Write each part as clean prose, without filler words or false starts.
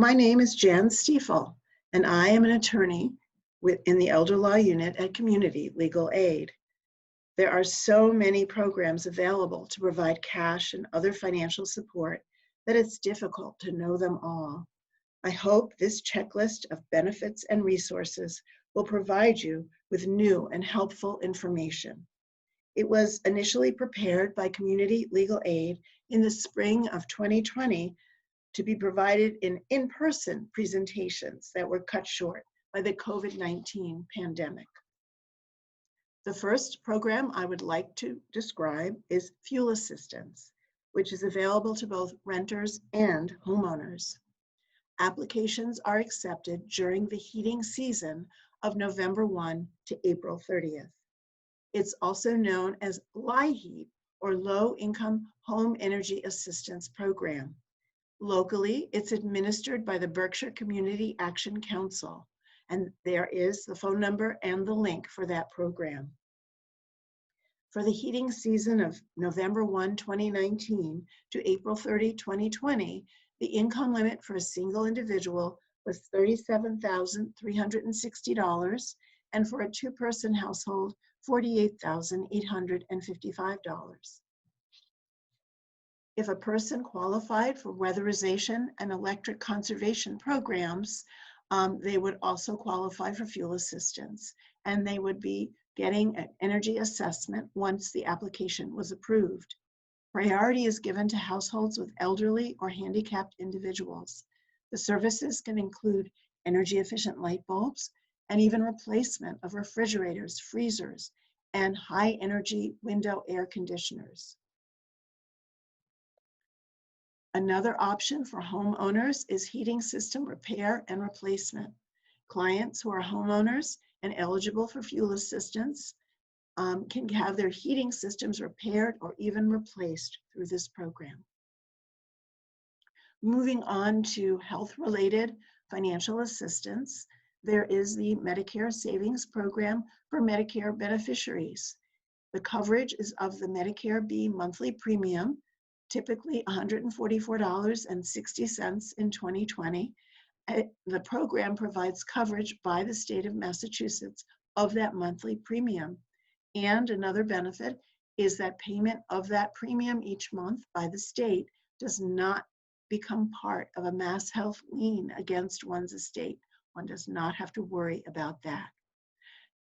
My name is Jan Stiefel, and I am an attorney in the Elder Law Unit at Community Legal Aid. There are so many programs available to provide cash and other financial support that it's difficult to know them all. I hope this checklist of benefits and resources will provide you with new and helpful information. It was initially prepared by Community Legal Aid in the spring of 2020 to be provided in-person presentations that were cut short by the COVID-19 pandemic. The first program I would like to describe is fuel assistance, which is available to both renters and homeowners. Applications are accepted during the heating season of November 1 to April 30th. It's also known as LIHEAP, or Low Income Home Energy Assistance Program. Locally, it's administered by the Berkshire Community Action Council, and there is the phone number and the link for that program. For the heating season of November 1, 2019 to April 30, 2020, the income limit for a single individual was $37,360, and for a two-person household, $48,855. If a person qualified for weatherization and electric conservation programs, they would also qualify for fuel assistance, and they would be getting an energy assessment once the application was approved. Priority is given to households with elderly or handicapped individuals. The services can include energy efficient light bulbs and even replacement of refrigerators, freezers, and high energy window air conditioners. Another option for homeowners is heating system repair and replacement. Clients who are homeowners and eligible for fuel assistance can have their heating systems repaired or even replaced through this program. Moving on to health-related financial assistance, there is the Medicare Savings Program for Medicare beneficiaries. The coverage is of the Medicare B monthly premium, typically $144.60 in 2020. The program provides coverage by the state of Massachusetts of that monthly premium. And another benefit is that payment of that premium each month by the state does not become part of a Mass Health lien against one's estate. One does not have to worry about that.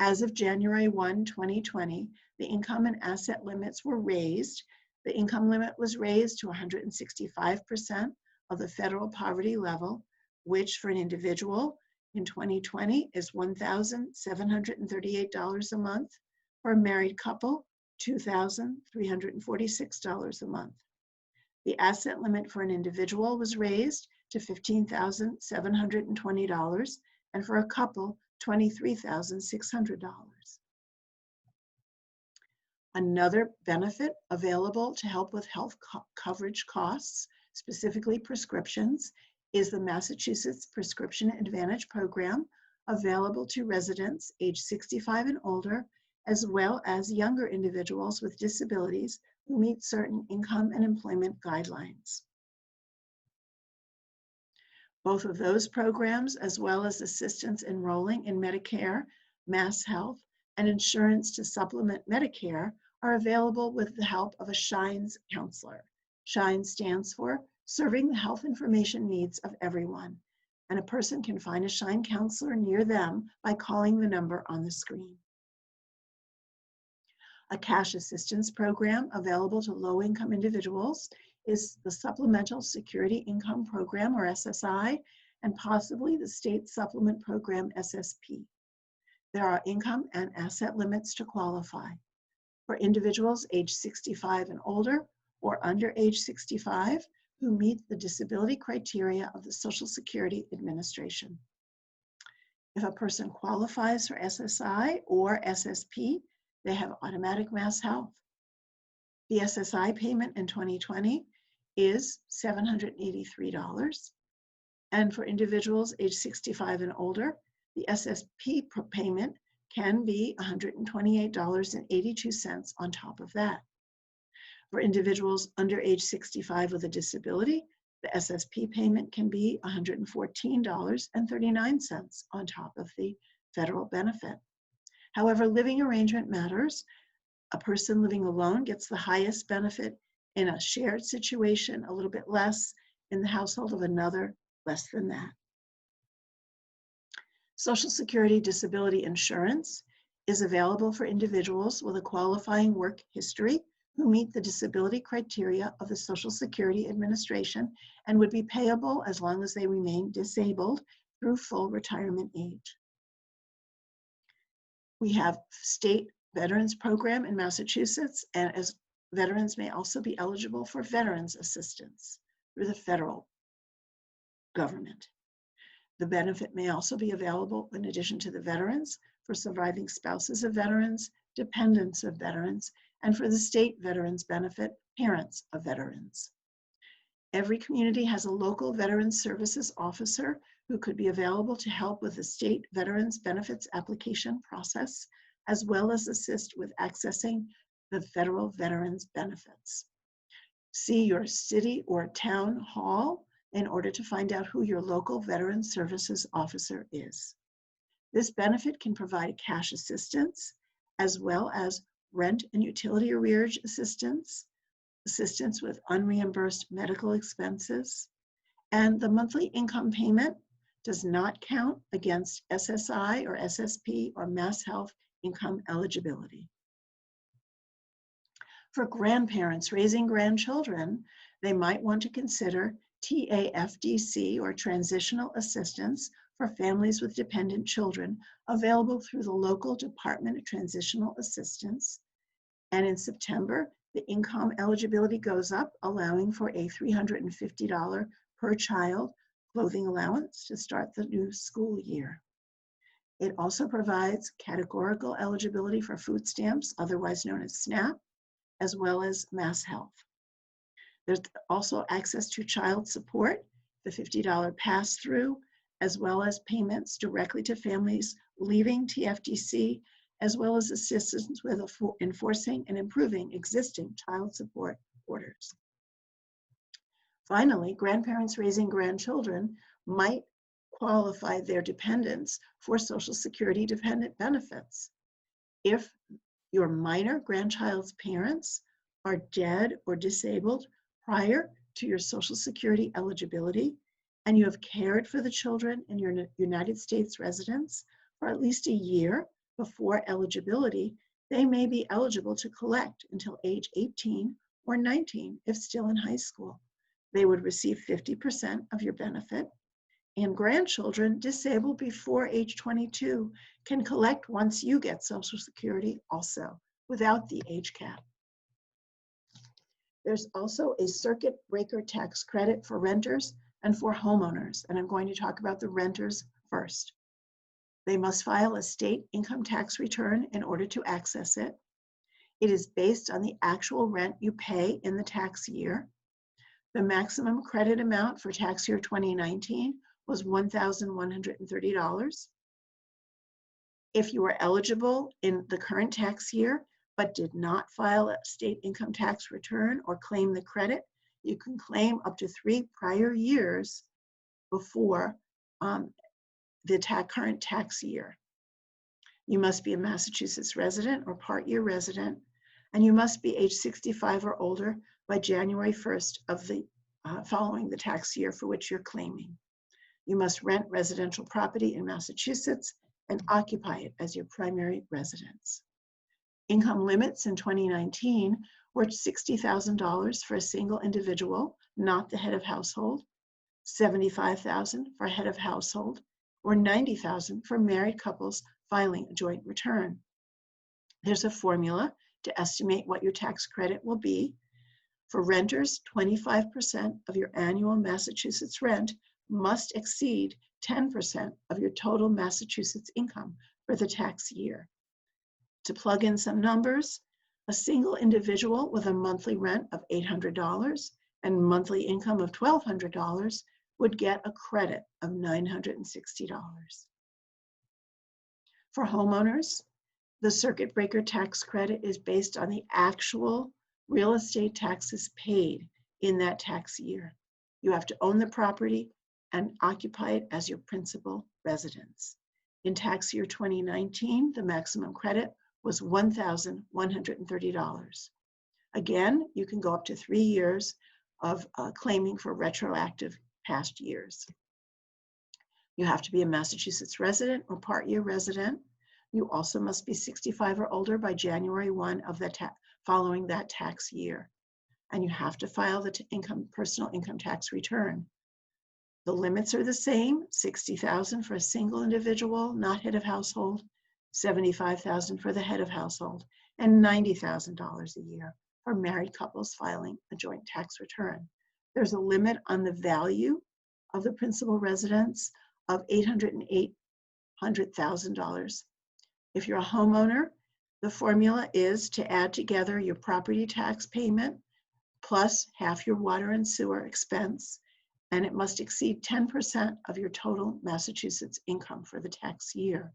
As of January 1, 2020, the income and asset limits were raised. The income limit was raised to 165% of the federal poverty level, which for an individual in 2020 is $1,738 a month. For a married couple, $2,346 a month. The asset limit for an individual was raised to $15,720, and for a couple, $23,600. Another benefit available to help with health coverage costs, specifically prescriptions, is the Massachusetts Prescription Advantage Program, available to residents age 65 and older, as well as younger individuals with disabilities who meet certain income and employment guidelines. Both of those programs, as well as assistance enrolling in Medicare, Mass Health, and insurance to supplement Medicare, are available with the help of a SHINES counselor. SHINES stands for Serving the Health Information Needs of Everyone, and a person can find a SHINE counselor near them by calling the number on the screen. A cash assistance program available to low-income individuals is the Supplemental Security Income Program, or SSI, and possibly the State Supplement Program, SSP. There are income and asset limits to qualify. For individuals age 65 and older or under age 65 who meet the disability criteria of the Social Security Administration. If a person qualifies for SSI or SSP, they have automatic Mass Health. The SSI payment in 2020 is $783. And for individuals age 65 and older, the SSP payment can be $128.82 on top of that. For individuals under age 65 with a disability, The SSP payment can be $114.39 on top of the federal benefit. However, living arrangement matters. A person living alone gets the highest benefit. In a shared situation, a little bit less. In the household of another, less than that. Social Security disability insurance is available for individuals with a qualifying work history who meet the disability criteria of the Social Security Administration and would be payable as long as they remain disabled through full retirement age. We have state veterans program in Massachusetts, and as veterans may also be eligible for veterans assistance through the federal government. The benefit may also be available in addition to the veterans for surviving spouses of veterans, dependents of veterans, and for the state veterans benefit, parents of veterans. Every community has a local Veterans Services officer who could be available to help with the state veterans benefits application process, as well as assist with accessing the federal veterans benefits. See your city or town hall in order to find out who your local Veterans Services officer is. This benefit can provide cash assistance, as well as rent and utility arrearage assistance, assistance with unreimbursed medical expenses, and the monthly income payment does not count against SSI or SSP or Mass Health income eligibility. For grandparents raising grandchildren, they might want to consider TAFDC or Transitional Assistance for Families with Dependent Children, available through the local Department of Transitional Assistance. And in September, the income eligibility goes up, allowing for a $350 per child clothing allowance to start the new school year. It also provides categorical eligibility for food stamps, otherwise known as SNAP, as well as Mass Health. There's also access to child support, the $50 pass-through, as well as payments directly to families leaving TFDC, as well as assistance with enforcing and improving existing child support orders. Finally, grandparents raising grandchildren might qualify their dependents for Social Security dependent benefits. If your minor grandchild's parents are dead or disabled prior to your Social Security eligibility, and you have cared for the children in your United States residence for at least a year before eligibility, they may be eligible to collect until age 18 or 19 if still in high school. They would receive 50% of your benefit, and grandchildren disabled before age 22 can collect once you get Social Security also, without the age cap. There's also a circuit breaker tax credit for renters and for homeowners, and I'm going to talk about the renters first. They must file a state income tax return in order to access it. It is based on the actual rent you pay in the tax year. The maximum credit amount for tax year 2019 was $1,130. If you are eligible in the current tax year, but did not file a state income tax return or claim the credit, you can claim up to 3 prior years before the current tax year. You must be a Massachusetts resident or part-year resident, and you must be age 65 or older by January 1st of the following the tax year for which you're claiming. You must rent residential property in Massachusetts and occupy it as your primary residence. Income limits in 2019 were $60,000 for a single individual, not the head of household, $75,000 for head of household, or $90,000 for married couples filing a joint return. There's a formula to estimate what your tax credit will be. For renters, 25% of your annual Massachusetts rent must exceed 10% of your total Massachusetts income for the tax year. To plug in some numbers, a single individual with a monthly rent of $800 and monthly income of $1,200 would get a credit of $960. For homeowners, the circuit breaker tax credit is based on the actual real estate taxes paid in that tax year. You have to own the property and occupy it as your principal residence. In tax year 2019, the maximum credit was $1,130. Again, you can go up to 3 years of claiming for retroactive past years. You have to be a Massachusetts resident or part-year resident. You also must be 65 or older by January 1 of the following that tax year. And you have to file the personal income tax return. The limits are the same: $60,000 for a single individual, not head of household, $75,000 for the head of household, and $90,000 a year for married couples filing a joint tax return. There's a limit on the value of the principal residence of $800,000. If you're a homeowner, the formula is to add together your property tax payment plus half your water and sewer expense, and it must exceed 10% of your total Massachusetts income for the tax year.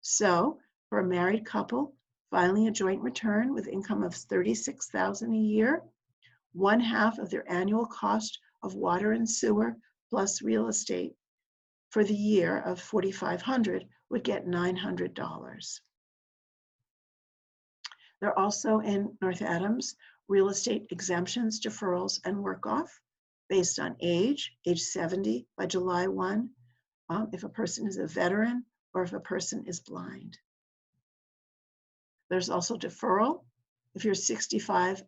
So for a married couple filing a joint return with income of $36,000 a year, 1/2 of their annual cost of water and sewer plus real estate for the year of $4,500 would get $900. There are also in North Adams real estate exemptions, deferrals, and work-off based on age 70 by July 1, if a person is a veteran or if a person is blind. There's also deferral if you're 65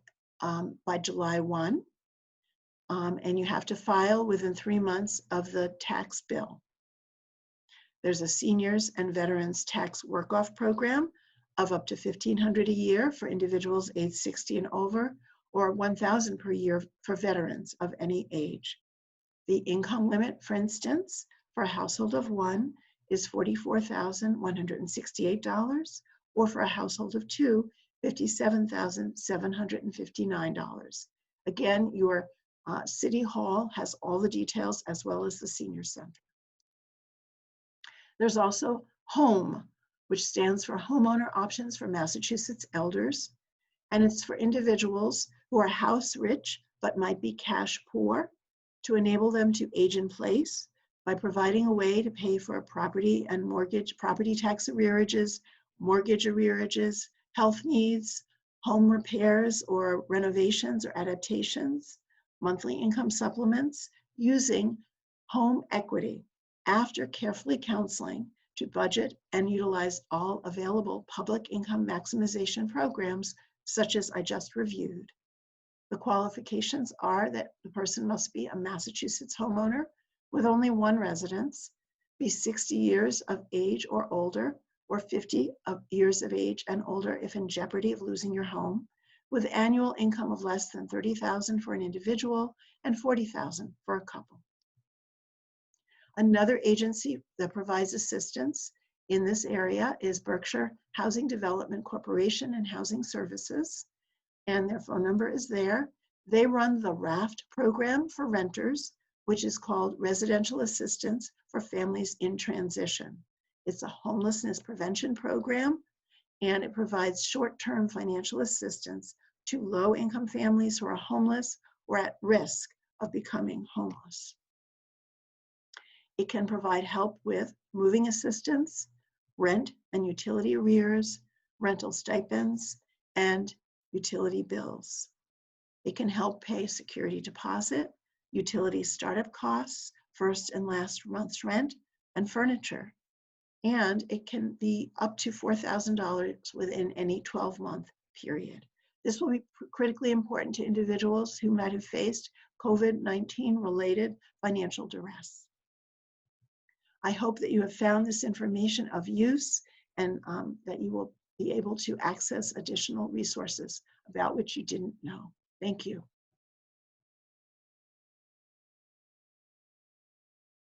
by July 1, and you have to file within 3 months of the tax bill. There's a seniors and veterans tax work-off program of up to $1,500 a year for individuals age 60 and over, or $1,000 per year for veterans of any age. The income limit, for instance, for a household of 1 is $44,168, or for a household of 2, $57,759. Again, your City Hall has all the details, as well as the Senior Center. There's also HOME, which stands for Homeowner Options for Massachusetts Elders, and it's for individuals who are house rich but might be cash poor, to enable them to age in place by providing a way to pay for property and mortgage, property tax arrearages, mortgage arrearages, health needs, home repairs or renovations or adaptations, monthly income supplements, using home equity after carefully counseling to budget and utilize all available public income maximization programs such as I just reviewed. The qualifications are that the person must be a Massachusetts homeowner with only 1 residence, be 60 years of age or older, or 50 years of age and older if in jeopardy of losing your home, with annual income of less than $30,000 for an individual and $40,000 for a couple. Another agency that provides assistance in this area is Berkshire Housing Development Corporation and Housing Services, and their phone number is there. They run the RAFT program for renters, which is called Residential Assistance for Families in Transition. It's a homelessness prevention program, and it provides short-term financial assistance to low-income families who are homeless or at risk of becoming homeless. It can provide help with moving assistance, rent and utility arrears, rental stipends, and utility bills. It can help pay security deposit, utility startup costs, first and last month's rent, and furniture. And it can be up to $4,000 within any 12-month period. This will be critically important to individuals who might have faced COVID-19 related financial duress. I hope that you have found this information of use and that you will be able to access additional resources about which you didn't know. Thank you.